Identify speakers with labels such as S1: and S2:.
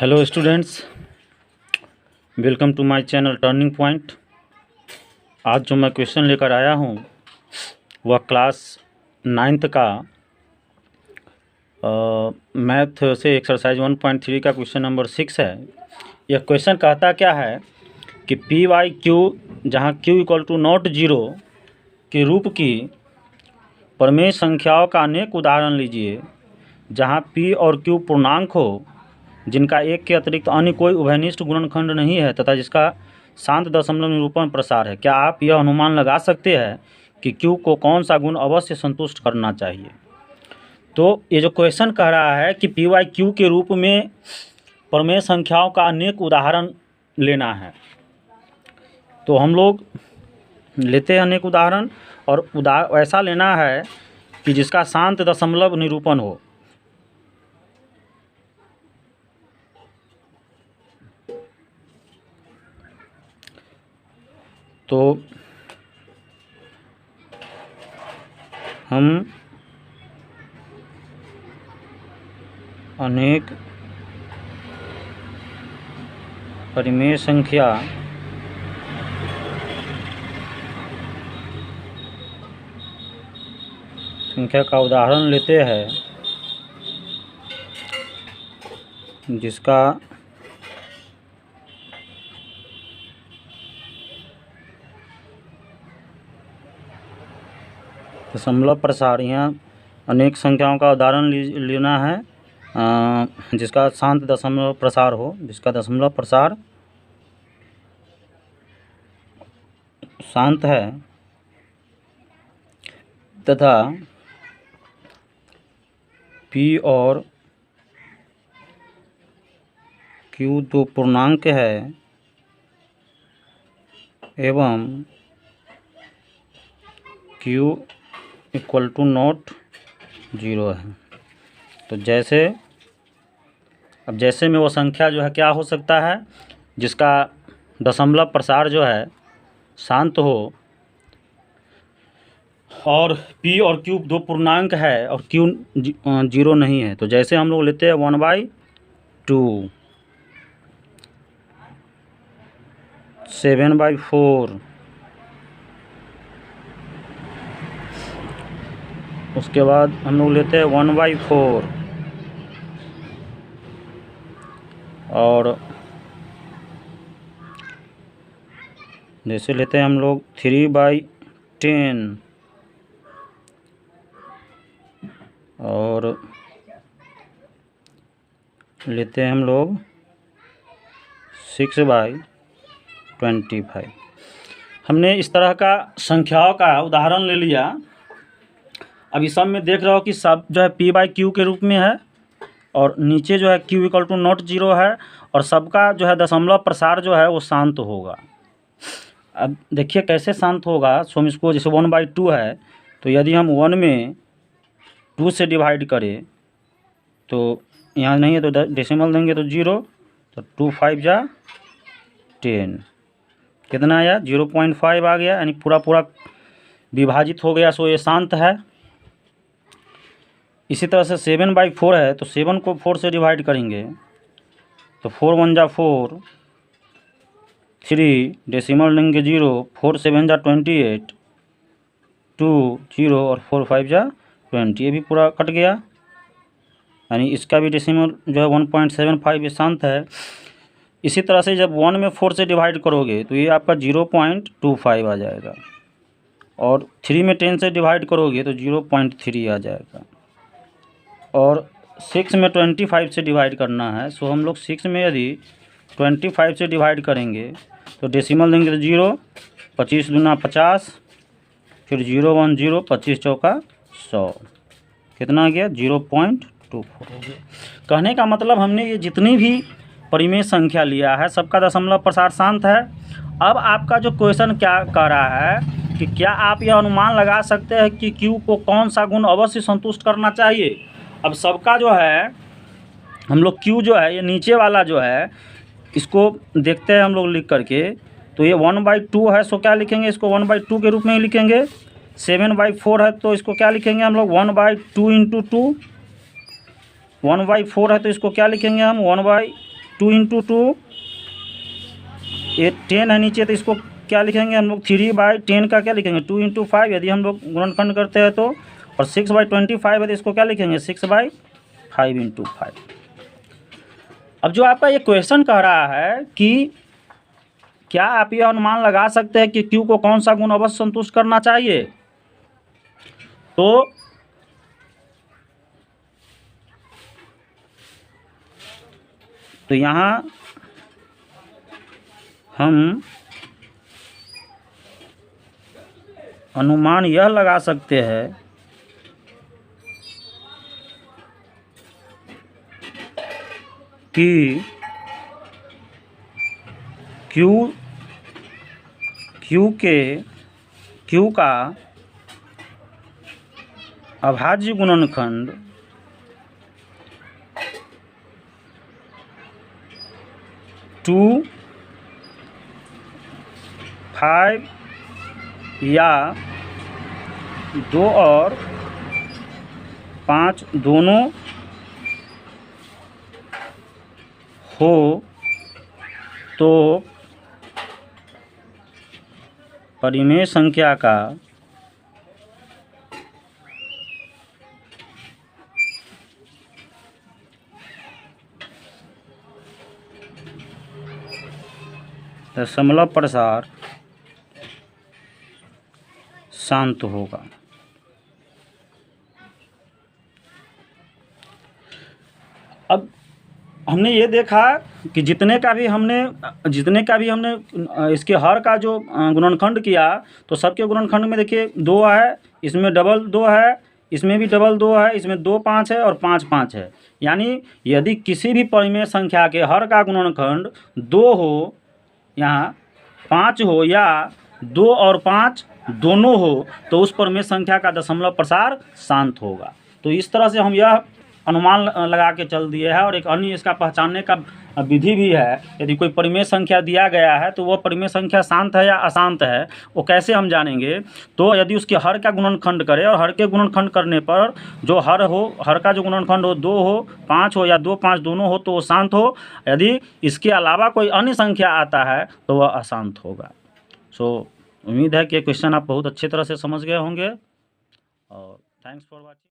S1: Hello students, welcome to my channel turning point. आज जो मैं क्वेश्चन लेकर आया हूँ वह क्लास 9th का मैथ से एक्सरसाइज 1.3 का क्वेश्चन नंबर 6 है। यह क्वेश्चन कहता क्या है कि पी वाई क्यू जहाँ Q equal to not zero के रूप की प्रमेय संख्याओं का अनेक उदाहरण लीजिए जहाँ पी और क्यू पूर्णांक हो जिनका एक के अतिरिक्त अन्य कोई उभयनिष्ठ गुणनखंड नहीं है तथा जिसका शांत दशमलव निरूपण प्रसार है। क्या आप यह अनुमान लगा सकते हैं कि Q को कौन सा गुण अवश्य संतुष्ट करना चाहिए? तो ये जो क्वेश्चन कह रहा है कि पी वाई क्यू के रूप में प्रमेय संख्याओं का अनेक उदाहरण लेना है, तो हम लोग लेते हैं अनेक उदाहरण और ऐसा लेना है कि जिसका शांत दशमलव निरूपण हो। तो हम अनेक परिमेय संख्या का उदाहरण लेते हैं जिसका दशमलव प्रसार, यहाँ अनेक संख्याओं का उदाहरण लेना है जिसका शांत दशमलव प्रसार हो, जिसका दशमलव प्रसार शांत है तथा P और Q दो पूर्णांक है एवं Q equal to not zero है। तो जैसे में वो संख्या जो है क्या हो सकता है जिसका दशमलव प्रसार जो है शांत हो और P और Q दो पूर्णांक है और Q जीरो नहीं है। तो जैसे हम लोग लेते हैं 1/2, 7/4, उसके बाद हम लोग लेते हैं 1/4 और जैसे लेते हैं हम लोग 3/10 और लेते हैं हम लोग 6/25। हमने इस तरह का संख्याओं का उदाहरण ले लिया। अब इस सब में देख रहे हो कि सब जो है पी बाई क्यू के रूप में है और नीचे जो है Q equal to not zero है और सबका जो है दशमलव प्रसार जो है वो शांत होगा। अब देखिए कैसे शांत होगा। सो हम इसको जैसे 1/2 है तो यदि हम 1 में 2 से डिवाइड करें तो यहाँ नहीं है तो डेसिमल देंगे तो 0, तो 2 5 जा 10, कितना आया 0.5 आ गया, यानी पूरा विभाजित हो गया। सो ये शांत है। इसी तरह से 7/4 है तो 7 को 4 से डिवाइड करेंगे तो 4 1 जा 4, 3 डेसिमल लेंगे 0, 4 7 जा 28, 2 0 और 4 5 जा 20, ये भी पूरा कट गया, यानी इसका भी डेसिमल जो है 1.75 ये शांत है। इसी तरह से जब 1 में 4 से डिवाइड करोगे तो ये आपका 0.25 आ जाएगा और 3 में 10 से डिवाइड करोगे तो 0.3 आ जाएगा और 6 में 25 से डिवाइड करना है। सो हम लोग 6 में यदि 25 से डिवाइड करेंगे तो डेसिमल देंगे तो 0, 25 दूना 50, फिर 0 1 0, 25 चौका 100, कितना आ गया 0.24 हो गया। कहने का मतलब हमने ये जितनी भी परिमेय संख्या लिया है सबका दशमलव प्रसार शांत है। अब आपका जो क्वेश्चन क्या कह रहा है कि क्या आप यह अनुमान लगा सकते हैं कि Q को कौन सा गुण अवश्य संतुष्ट करना चाहिए। अब सबका जो है हम लोग Q जो है ये नीचे वाला जो है इसको देखते हैं हम लोग लिख करके, तो ये 1/2 है। सो क्या लिखेंगे इसको 1/2 के रूप में ही लिखेंगे। 7/4 है तो इसको क्या लिखेंगे हम लोग 1/2 × 2, 1/4 है तो इसको क्या लिखेंगे हम 2 इंटू 2, ये 10 है नीचे, तो इसको क्या लिखेंगे हम लोग, 3/10 का क्या लिखेंगे, 2 इंटू 5 यदि हम लोग गुणनखंड करते हैं तो, और 6/25 है तो इसको क्या लिखेंगे, 6/5 इंटू 5। अब जो आपका ये क्वेश्चन कह रहा है कि क्या आप यह अनुमान लगा सकते हैं कि Q को कौन सा गुण अवश्य संतुष्ट करना चाहिए, तो यहाँ हम अनुमान यह लगा सकते हैं कि Q का अभाज्य गुणनखंड 2, 5 या 2 और 5 दोनों हो तो परिमेय संख्या का दशमलव प्रसार शांत होगा। अब हमने ये देखा कि जितने का भी हमने इसके हर का जो गुणनखंड किया, तो सबके गुणनखंड में देखिए 2 है, इसमें डबल 2 है, इसमें भी डबल 2 है, इसमें 2 5 है और 5 5 है। यानी यदि किसी भी परिमेय संख्या के हर का गुणनखंड 2 हो, यहाँ 5 हो या 2 और 5 दोनों हो, तो उस परिमेय संख्या का दशमलव प्रसार शांत होगा। तो इस तरह से हम यह अनुमान लगा के चल दिए है। और एक अन्य इसका पहचानने का विधि भी है, यदि कोई परिमेय संख्या दिया गया है तो वह परिमेय संख्या शांत है या अशांत है, वो कैसे हम जानेंगे, तो यदि उसके हर का गुणनखंड करें और हर के गुणनखंड करने पर जो हर का जो गुणनखंड हो 2 हो, 5 हो या 2 5 दोनों हो तो वो शांत हो, यदि इसके अलावा कोई अन्य संख्या आता है तो वह अशांत होगा। उम्मीद है कि क्वेश्चन आप बहुत अच्छी तरह से समझ गए होंगे, और थैंक्स फॉर वॉचिंग।